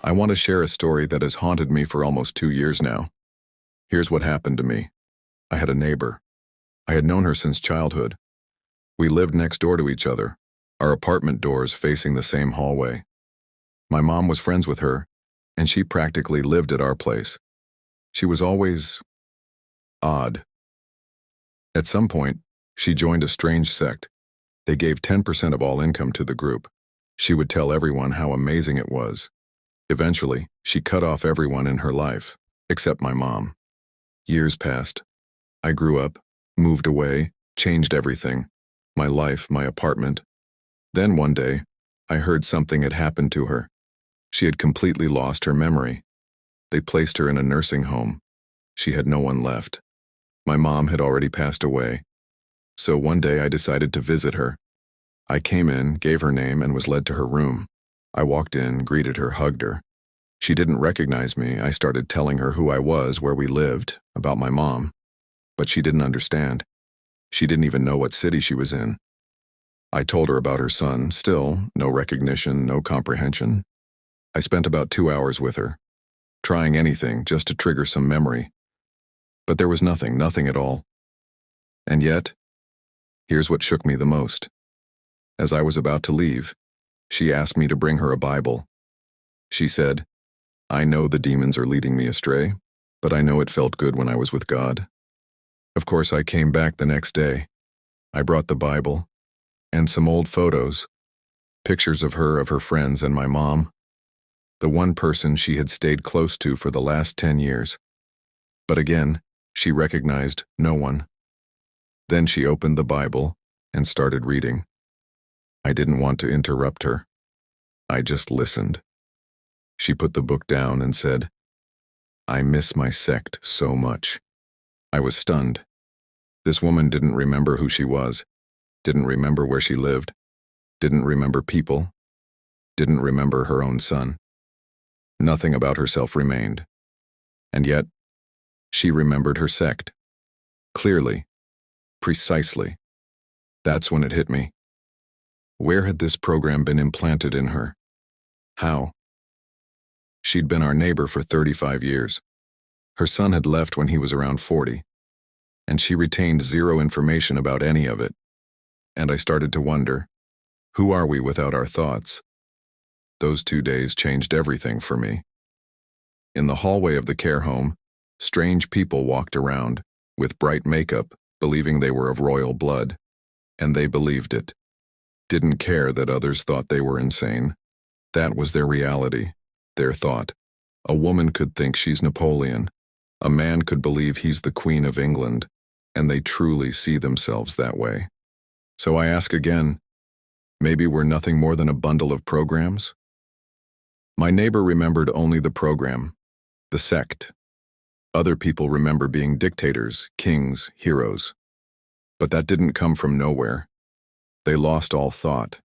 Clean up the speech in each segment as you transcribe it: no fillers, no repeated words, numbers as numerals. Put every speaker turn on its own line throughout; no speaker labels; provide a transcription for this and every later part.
I want to share a story that has haunted me for almost 2 years now. Here's what happened to me. I had a neighbor. I had known her since childhood. We lived next door to each other, our apartment doors facing the same hallway. My mom was friends with her, and she practically lived at our place. She was always odd. At some point, she joined a strange sect. They gave 10% of all income to the group. She would tell everyone how amazing it was. Eventually, she cut off everyone in her life, except my mom. Years passed. I grew up, moved away, changed everything. My life, my apartment. Then one day, I heard something had happened to her. She had completely lost her memory. They placed her in a nursing home. She had no one left. My mom had already passed away. So one day I decided to visit her. I came in, gave her name, and was led to her room. I walked in, greeted her, hugged her. She didn't recognize me. I started telling her who I was, where we lived, about my mom. But she didn't understand. She didn't even know what city she was in. I told her about her son. Still, no recognition, no comprehension. I spent about 2 hours with her, trying anything just to trigger some memory. But there was nothing at all. And yet, here's what shook me the most. As I was about to leave, she asked me to bring her a Bible. She said, "I know the demons are leading me astray, but I know it felt good when I was with God." Of course, I came back the next day. I brought the Bible and some old photos, pictures of her friends, and my mom, the one person she had stayed close to for the last 10 years. But again, she recognized no one. Then she opened the Bible and started reading. I didn't want to interrupt her. I just listened. She put the book down and said, "I miss my sect so much." I was stunned. This woman didn't remember who she was, didn't remember where she lived, didn't remember people, didn't remember her own son. Nothing about herself remained. And yet, she remembered her sect. Clearly, precisely. That's when it hit me. Where had this program been implanted in her? How? She'd been our neighbor for 35 years. Her son had left when he was around 40, and she retained zero information about any of it. And I started to wonder, who are we without our thoughts? Those 2 days changed everything for me. In the hallway of the care home, strange people walked around, with bright makeup, believing they were of royal blood. And they believed it. Didn't care that others thought they were insane. That was their reality, their thought. A woman could think she's Napoleon. A man could believe he's the Queen of England, and they truly see themselves that way. So I ask again, maybe we're nothing more than a bundle of programs? My neighbor remembered only the program, the sect. Other people remember being dictators, kings, heroes. But that didn't come from nowhere. They lost all thought.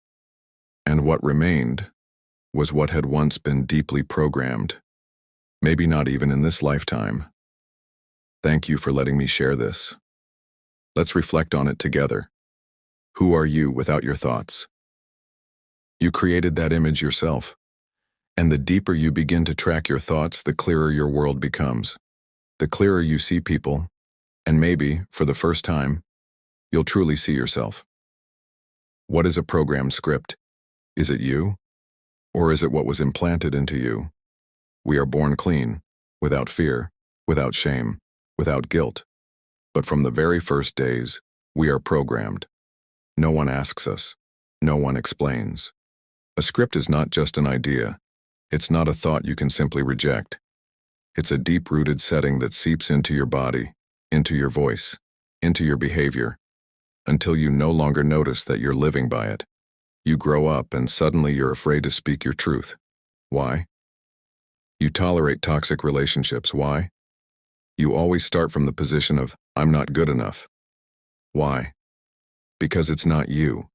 And what remained was what had once been deeply programmed. Maybe not even in this lifetime. Thank you for letting me share this. Let's reflect on it together. Who are you without your thoughts? You created that image yourself. And the deeper you begin to track your thoughts, the clearer your world becomes. The clearer you see people, and maybe, for the first time, you'll truly see yourself. What is a programmed script? Is it you? Or is it what was implanted into you? We are born clean, without fear, without shame, without guilt. But from the very first days, we are programmed. No one asks us. No one explains. A script is not just an idea. It's not a thought you can simply reject. It's a deep-rooted setting that seeps into your body, into your voice, into your behavior, until you no longer notice that you're living by it. You grow up and suddenly you're afraid to speak your truth. Why? You tolerate toxic relationships. Why? You always start from the position of, "I'm not good enough." Why? Because it's not you.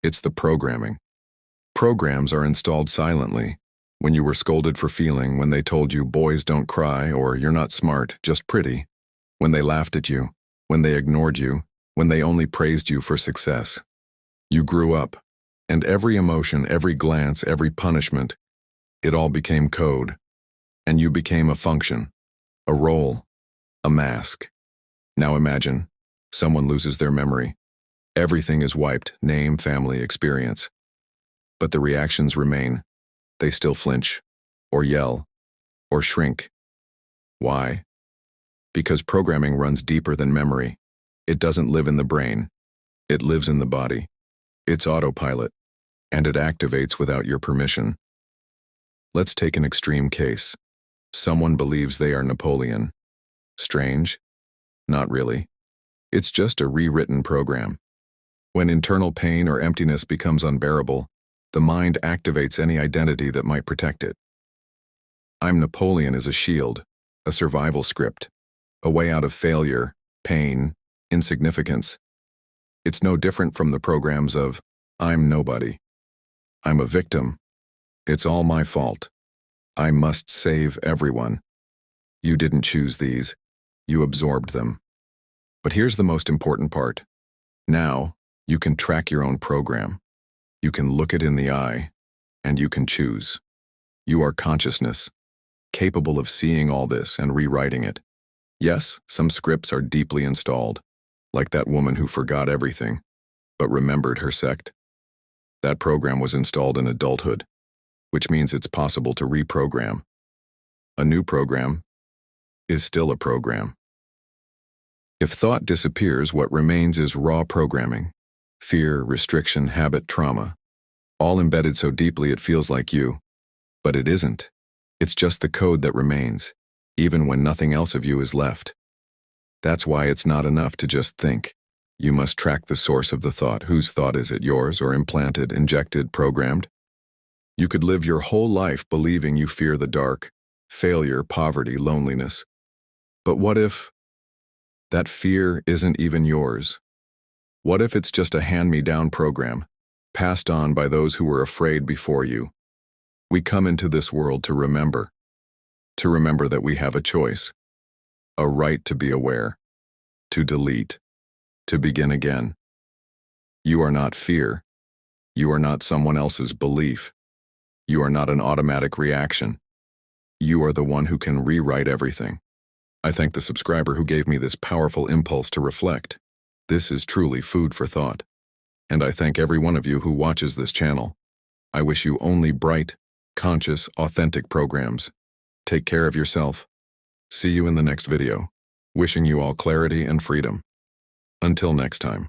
It's the programming. Programs are installed silently. When you were scolded for feeling, when they told you boys don't cry or you're not smart, just pretty, when they laughed at you, when they ignored you, when they only praised you for success. You grew up, and every emotion, every glance, every punishment It all became code, and you became a function, a role, a mask. Now imagine, someone loses their memory. Everything is wiped, name, family, experience. But the reactions remain. They still flinch, or yell, or shrink. Why? Because programming runs deeper than memory. It doesn't live in the brain. It lives in the body. It's autopilot, and it activates without your permission. Let's take an extreme case. Someone believes they are Napoleon. Strange? Not really. It's just a rewritten program. When internal pain or emptiness becomes unbearable, the mind activates any identity that might protect it. I'm Napoleon is a shield, a survival script, a way out of failure, pain, insignificance. It's no different from the programs of, I'm nobody. I'm a victim. It's all my fault. I must save everyone. You didn't choose these. You absorbed them. But here's the most important part. Now, you can track your own program. You can look it in the eye, and you can choose. You are consciousness, capable of seeing all this and rewriting it. Yes, some scripts are deeply installed, like that woman who forgot everything, but remembered her sect. That program was installed in adulthood, which means it's possible to reprogram. A new program is still a program. If thought disappears, what remains is raw programming. Fear, restriction, habit, trauma. All embedded so deeply it feels like you. But it isn't. It's just the code that remains, even when nothing else of you is left. That's why it's not enough to just think. You must track the source of the thought. Whose thought is it? Yours or implanted, injected, programmed? You could live your whole life believing you fear the dark, failure, poverty, loneliness. But what if that fear isn't even yours? What if it's just a hand-me-down program, passed on by those who were afraid before you? We come into this world to remember that we have a choice, a right to be aware, to delete, to begin again. You are not fear. You are not someone else's belief. You are not an automatic reaction. You are the one who can rewrite everything. I thank the subscriber who gave me this powerful impulse to reflect. This is truly food for thought. And I thank every one of you who watches this channel. I wish you only bright, conscious, authentic programs. Take care of yourself. See you in the next video. Wishing you all clarity and freedom. Until next time.